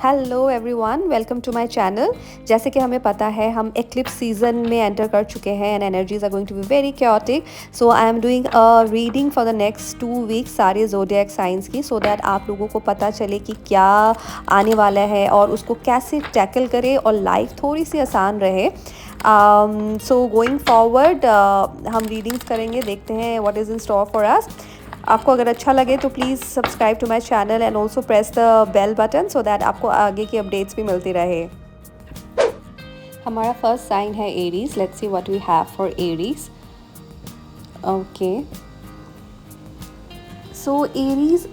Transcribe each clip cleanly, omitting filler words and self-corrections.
Hello everyone, welcome to my channel. जैसे कि हमें पता है हम एक्लिप्स सीजन में एंटर कर चुके हैं and energies are going to be very chaotic। So I am doing a reading for the next 2 weeks सारे ज़ोडिएक साइंस की, सो दैट आप लोगों को पता चले कि क्या आने वाला है और उसको कैसे टैकल करें और लाइफ थोड़ी सी आसान रहे। सो गोइंग फॉरवर्ड हम रीडिंग्स करेंगे, देखते हैं what is in store for us. आपको अगर अच्छा लगे तो please subscribe to my channel and also press the bell button so that आपको आगे की अपडेट्स भी मिलती रहे। हमारा फर्स्ट साइन है Aries. Let's see what we have for Aries. Okay, so Aries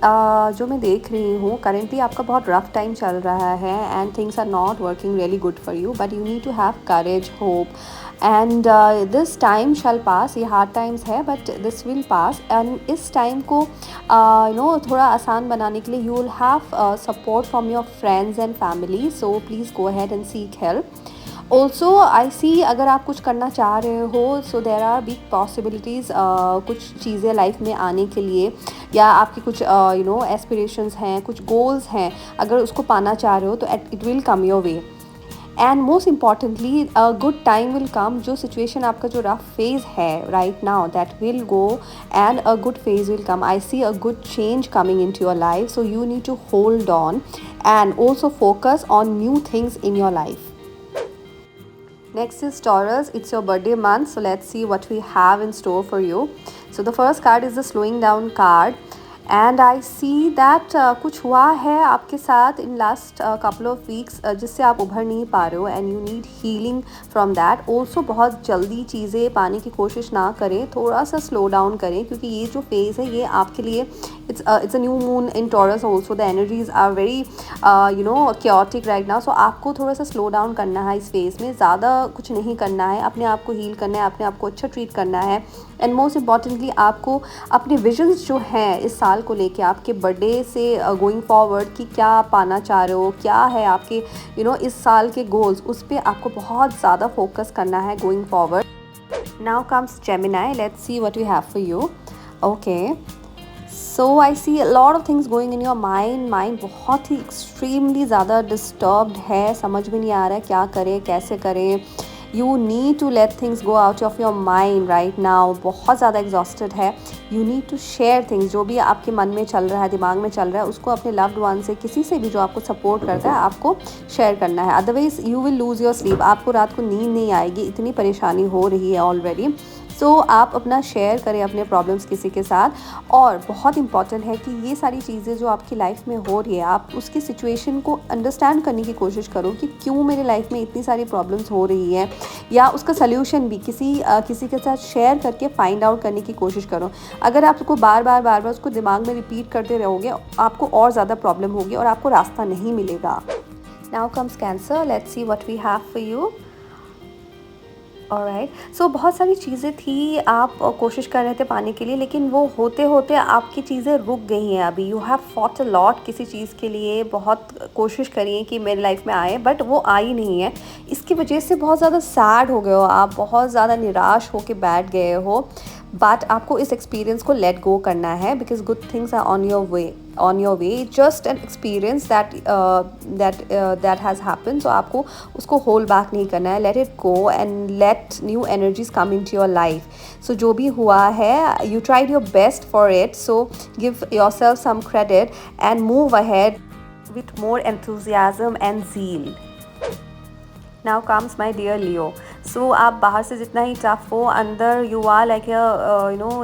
जो मैं देख रही हूँ करेंटली आपका बहुत रफ टाइम चल रहा है and things are not working really good for you, but you need to have courage, hope and this time shall pass. ये हार्ड टाइम्स है but this will pass and इस time को थोड़ा आसान बनाने के लिए you will have support from your friends and family, so please go ahead and seek help. Also I see अगर आप कुछ करना चाह रहे हो so there are big possibilities कुछ चीज़ें लाइफ में आने के लिए, या आपकी कुछ एस्पिरेशंस हैं, कुछ गोल्स हैं, अगर उसको पाना चाह रहे हो तो it will come your way. And most importantly a good time will come. जो सिचुएशन आपका जो रफ फेज़ है right now that will go and a good phase will come. I see a good change coming in to your life, so you need to hold on and also focus on new things in your life. Next is Taurus. It's your birthday month, so let's see what we have in store for you. So the first card is the slowing down card, and I see that कुछ हुआ है आपके साथ in last couple of weeks जिससे आप उभर नहीं पा रहे हो and you need healing from that. Also बहुत जल्दी चीज़ें पाने की कोशिश ना करें, थोड़ा सा slow down करें, क्योंकि ये जो phase है ये आपके लिए it's a new moon in Taurus also. The energies are very chaotic right now, so आपको थोड़ा सा slow down करना है इस phase में। ज़्यादा कुछ नहीं करना है, अपने आप को heal करना है, अपने आप को अच्छा treat करना है एंड मोस्ट इम्पॉर्टेंटली आपको अपने विजन्स जो हैं इस साल को लेके, आपके बर्थडे से गोइंग फॉरवर्ड कि क्या आप पाना चाह रहे हो, क्या है आपके इस साल के गोल्स, उस पर आपको बहुत ज़्यादा फोकस करना है going forward. Now comes Gemini. Let's see what we have for you. Okay, so I see a lot of things going in your mind बहुत ही एक्सट्रीमली ज़्यादा डिस्टर्ब्ड है, समझ में नहीं आ रहा है क्या करें कैसे करें। You need to let things go out of your mind right now. बहुत ज़्यादा एग्जॉस्टेड है। You need to share things, जो भी आपके मन में चल रहा है, दिमाग में चल रहा है, उसको अपने लव्ड वन से, किसी से भी जो आपको सपोर्ट करता है, आपको शेयर करना है। Otherwise you will lose your sleep. आपको रात को नींद नहीं आएगी, इतनी परेशानी हो रही है ऑलरेडी। सो आप अपना शेयर करें अपने प्रॉब्लम्स किसी के साथ। और बहुत इंपॉर्टेंट है कि ये सारी चीज़ें जो आपकी लाइफ में हो रही है, आप उसकी सिचुएशन को अंडरस्टैंड करने की कोशिश करो कि क्यों मेरे लाइफ में इतनी सारी प्रॉब्लम्स हो रही है, या उसका सल्यूशन भी किसी के साथ शेयर करके फाइंड आउट करने की कोशिश करो। अगर आप उसको बार बार उसको दिमाग में रिपीट करते रहोगे, आपको और ज़्यादा प्रॉब्लम होगी और आपको रास्ता नहीं मिलेगा। Now comes cancer. Let's see what we have for you. Alright, so बहुत सारी चीज़ें थी आप कोशिश कर रहे थे पाने के लिए, लेकिन वो होते होते आपकी चीज़ें रुक गई हैं अभी। You have fought a lot किसी चीज़ के लिए, बहुत कोशिश करी है कि मेरी लाइफ में आए, बट वो आई नहीं है। इसकी वजह से बहुत ज़्यादा सैड हो गए हो आप, बहुत ज़्यादा निराश होकर बैठ गए हो। बट आपको इस एक्सपीरियंस को लेट गो करना है, because good things are on your way. Just an experience that has happen, so आपको उसको होल्ड बैक नहीं करना है। Let it go and let new energies come in to your life. So जो भी हुआ है, you tried your best for it, so give yourself some credit and move ahead with more enthusiasm and zeal. Now comes my dear Leo. So आप बाहर से जितना ही tough हो, अंदर you are like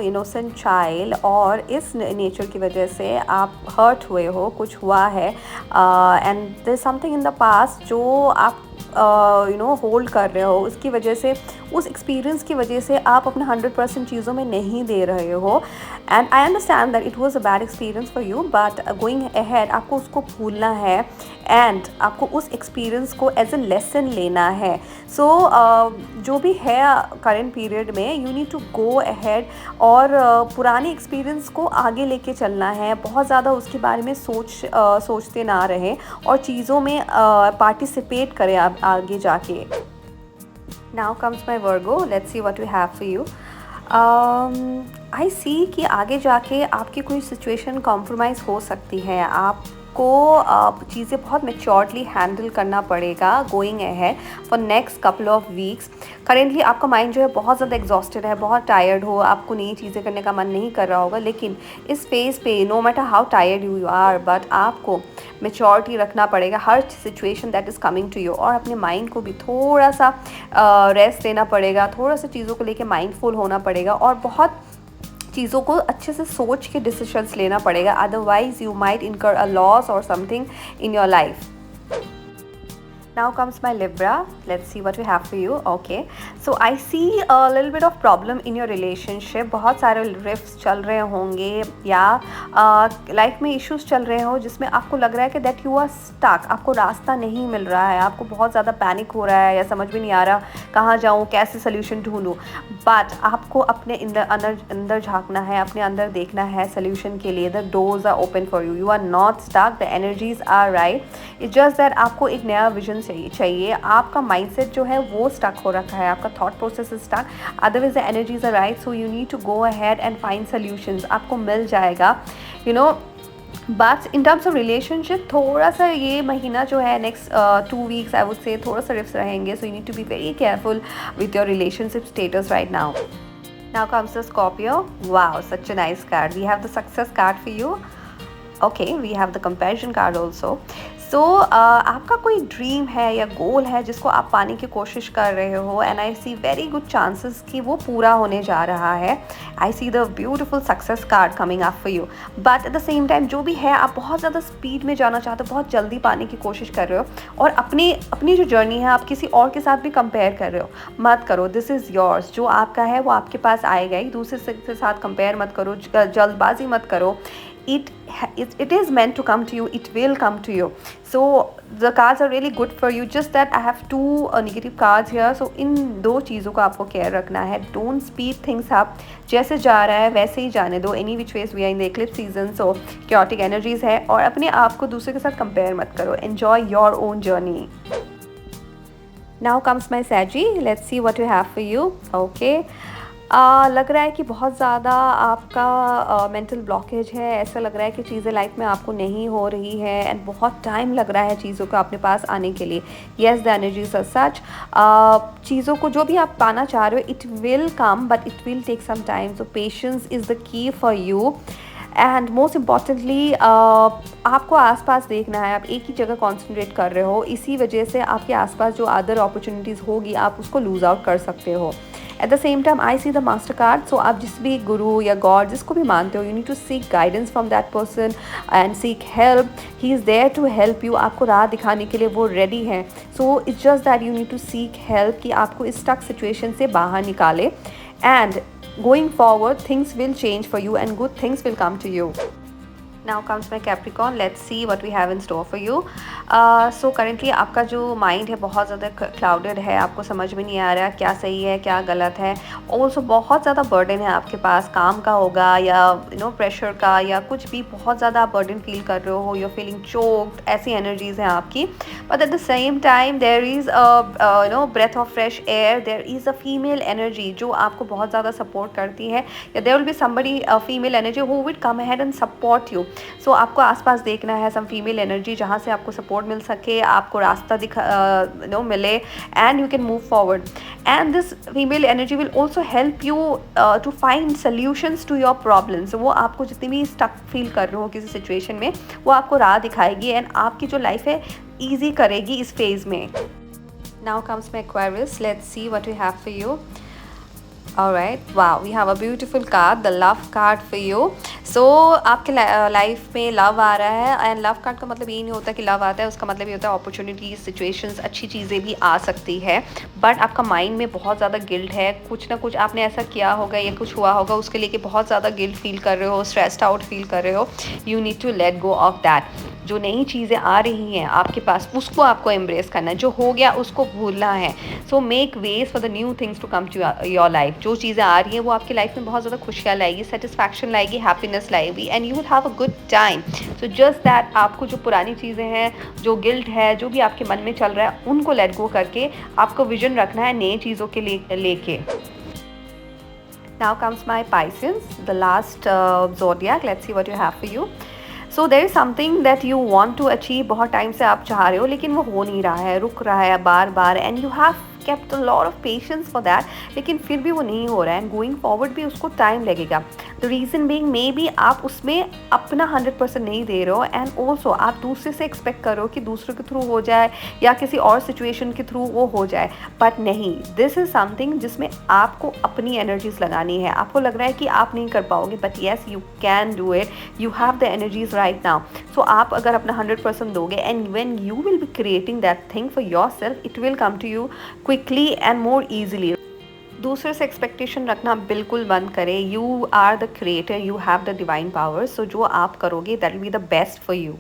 innocent child, और इस nature की वजह से आप हर्ट हुए हो, कुछ हुआ है and there something in the past जो आप होल्ड कर रहे हो। उसकी वजह से, उस एक्सपीरियंस की वजह से आप अपने 100% चीज़ों में नहीं दे रहे हो। And I understand that it was a bad experience for you, but going ahead आपको उसको भूलना है एंड आपको उस एक्सपीरियंस को एज अ लेसन लेना है। सो जो भी है करेंट पीरियड में, you need to go ahead और पुराने एक्सपीरियंस को आगे लेके चलना है। बहुत ज़्यादा उसके बारे में सोचते ना रहें और चीज़ों में पार्टिसिपेट करें आप आगे जाके। Now comes my Virgo. Let's see what we have for you. I see कि आगे जाके आपकी कोई सिचुएशन कॉम्प्रोमाइज़ हो सकती है। आप आपको चीज़ें बहुत मैच्योरली हैंडल करना पड़ेगा going ahead for next couple of weeks. Currently आपका माइंड जो है बहुत ज़्यादा एग्जॉस्टेड है, बहुत टायर्ड हो, आपको नई चीज़ें करने का मन नहीं कर रहा होगा, लेकिन इस फेज़ पे no matter how tired you are, but आपको मैच्योरिटी रखना पड़ेगा हर situation that is coming to you, और अपने माइंड को भी थोड़ा सा रेस्ट देना पड़ेगा, थोड़ा सा चीज़ों को लेके माइंडफुल होना पड़ेगा और बहुत चीज़ों को अच्छे से सोच के डिसीजंस लेना पड़ेगा, अदरवाइज यू माइट इनकर अ लॉस और something in your life. Now comes my Libra. Let's see what we have for you. Okay, so I see a little bit of problem in your relationship. बहुत सारे rifts चल रहे होंगे या life में issues चल रहे हो जिसमें आपको लग रहा है कि दैट यू आर स्टक, आपको रास्ता नहीं मिल रहा है, आपको बहुत ज़्यादा पैनिक हो रहा है या समझ में नहीं आ रहा कहाँ जाऊँ, कैसे सोल्यूशन ढूंढूँ। बट आपको अपने अंदर झांकना है, अपने अंदर देखना है सोल्यूशन के लिए। The doors are open for you, you are not stuck, the energies are right. It's just that आपको एक नया विजन चाहिए। आपका माइंडसेट जो है वो स्टक हो रखा है, आपका thought process is stuck, otherwise the energies are right, so you need to go ahead and find solutions. आपको मिल जाएगा, you know. But in terms of relationship थोड़ा सा ये महीना जो है next 2 weeks I would say थोड़ा सा रिफ्ट्स रहेंगे, so you need to be very careful with your relationship status right now. Now comes the Scorpio. Wow, such a nice card. We have the success card for you. Okay, we have the comparison card also. सो आपका कोई dream है या गोल है जिसको आप पाने की कोशिश कर रहे हो, and I see very good chances कि वो पूरा होने जा रहा है। I see the beautiful success card coming up for you, but at the same time जो भी है आप बहुत ज़्यादा स्पीड में जाना चाहते हो, बहुत जल्दी पाने की कोशिश कर रहे हो, और अपनी जो जर्नी है आप किसी और के साथ भी कंपेयर कर रहे हो। मत करो, दिस इज़ योर्स, जो आपका है वो आपके पास आएगा ही, दूसरे के साथ कंपेयर मत करो, जल्दबाजी मत करो। It is meant to come to you, it will come to you. So the cards are really good for you, just that I have 2 negative cards here, so इन 2 चीज़ों का आपको केयर रखना है। Don't speed things up, जैसे जा रहा है वैसे ही जाने दो। Any which ways we are in the eclipse season, so chaotic energies है, और अपने आप को दूसरे के साथ कंपेयर मत करो। Enjoy your own journey. Now comes my Saggy. Let's see what we have for you. Okay. लग रहा है कि बहुत ज़्यादा आपका मेंटल ब्लॉकेज है, ऐसा लग रहा है कि चीज़ें लाइफ में आपको नहीं हो रही है, एंड बहुत टाइम लग रहा है चीज़ों को अपने पास आने के लिए। Yes, the energies are such, चीज़ों को जो भी आप पाना चाह रहे हो it will come, but it will take some time, so patience is the key for you. And most importantly आपको आसपास देखना है, आप एक ही जगह कॉन्सेंट्रेट कर रहे हो, इसी वजह से आपके आसपास जो अदर अपॉर्चुनिटीज़ होगी आप उसको लूज़ आउट कर सकते हो। At the same time I see the master card, so आप जिस भी गुरु या गॉड जिसको भी मानते हो, you need to seek guidance from that person and seek help. He is there to help you, आपको राह दिखाने के लिए वो रेडी है। So it's just that you need to seek help कि आपको इस स्टक सिचुएशन से बाहर निकाले, and going forward things will change for you and good things will come to you. Now comes my Capricorn. Let's see what we have in store for you. So currently आपका जो mind है बहुत ज़्यादा clouded है, आपको समझ में नहीं आ रहा क्या सही है क्या गलत है। ऑल्सो बहुत ज़्यादा बर्डन है आपके पास, काम का होगा या प्रेशर का या कुछ भी, बहुत ज़्यादा आप बर्डन फील कर रहे हो, यू फीलिंग चोक्ड, ऐसी एनर्जीज हैं आपकी। But at the same time there is breath of fresh air, there is a female energy जो आपको बहुत ज़्यादा सपोर्ट करती है, या there will be somebody female energy who will come ahead and support you. So आपको आसपास देखना है सम फीमेल एनर्जी जहाँ से आपको सपोर्ट मिल सके, आपको रास्ता मिले, and you can move forward. And this female energy will also help you to find solutions to your problems. वो आपको जितनी भी स्टक फील कर रहे हो किसी सिचुएशन में, वो आपको राह दिखाएगी एंड आपकी जो लाइफ है ईजी करेगी इस फेज़ में। Now comes my Aquarius, let's see what we have for you. Alright, wow, we have a beautiful card, the love card for you. So आपके लाइफ में लव आ रहा है, एंड लव कार्ड का मतलब ये नहीं होता कि लव आता है, उसका मतलब ये होता है अपॉर्चुनिटीज, सिचुएशंस, अच्छी चीज़ें भी आ सकती है। बट आपका माइंड में बहुत ज़्यादा गिल्ट है, कुछ ना कुछ आपने ऐसा किया होगा या कुछ हुआ होगा उसके लिए कि बहुत ज़्यादा गिल्ट फील कर रहे हो, स्ट्रेस्ड आउट फील कर रहे हो। You need to let go of that. जो नई चीज़ें आ रही हैं आपके पास उसको आपको एम्ब्रेस करना है, जो हो गया उसको भूलना है। So make ways for the new things to come to your life. जो चीज़ें आ रही हैं वो आपकी लाइफ में बहुत ज़्यादा खुशियाँ लाएगी, सेटिस्फैक्शन लाएगी, हैप्पीनेस लाएगी, and you will have a good time. So just that आपको जो पुरानी चीज़ें हैं, जो गिल्ट है, जो भी आपके मन में चल रहा है, उनको लेट गो करके आपको विजन रखना है नई चीज़ों के लेके। Now comes my Pisces, the last zodiac. Let's see what you have for you. So there is something that you want to achieve, बहुत टाइम से आप चाह रहे हो लेकिन वो हो नहीं रहा है, रुक रहा है बार बार, and you have kept a lot of patience for that, लेकिन फिर भी वो नहीं हो रहा है, एंड गोइंग फॉरवर्ड भी उसको टाइम लगेगा। The reason being may be आप उसमें अपना 100% नहीं दे रहे हो, एंड ऑल्सो आप दूसरे से एक्सपेक्ट करो कि दूसरे के थ्रू हो जाए या किसी और सिचुएशन के थ्रू वो हो जाए, बट नहीं, दिस इज़ समथिंग जिसमें आपको अपनी एनर्जीज लगानी है। आपको लग रहा है कि आप नहीं कर पाओगे, but yes you can do it, you have the energies right now. So आप अगर अपना 100% दोगे, and when you will be creating that thing for yourself, it will come to you quickly and more easily. दूसरे से expectation रखना बिल्कुल बंद करें। You are the creator, you have the divine power, so जो आप करोगे that will be the best for you.